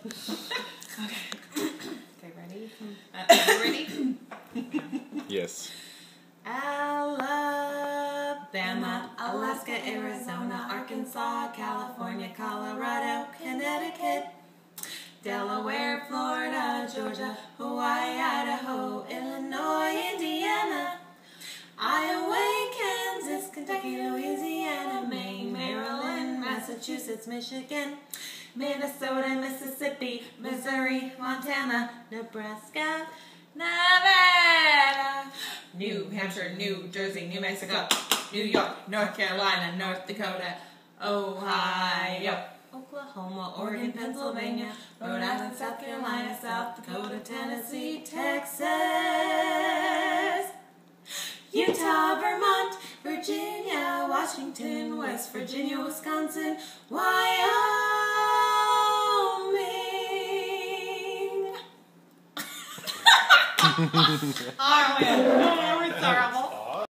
Okay, ready? You ready? Yes. Alabama, Alaska, Arizona, Arkansas, California, Colorado, Connecticut, Delaware, Florida, Georgia, Hawaii, Idaho, Illinois, Indiana, Iowa, Kansas, Kentucky, Louisiana, Maine, Maryland, Massachusetts, Michigan, Minnesota, Mississippi, Missouri, Montana, Nebraska, Nevada, New Hampshire, New Jersey, New Mexico, New York, North Carolina, North Dakota, Ohio, Oklahoma, Oregon, Pennsylvania, Rhode Island, South Carolina, South Dakota, Tennessee, Texas, Utah, Vermont, Virginia, Washington, West Virginia, Wisconsin, Wyoming. We're terrible.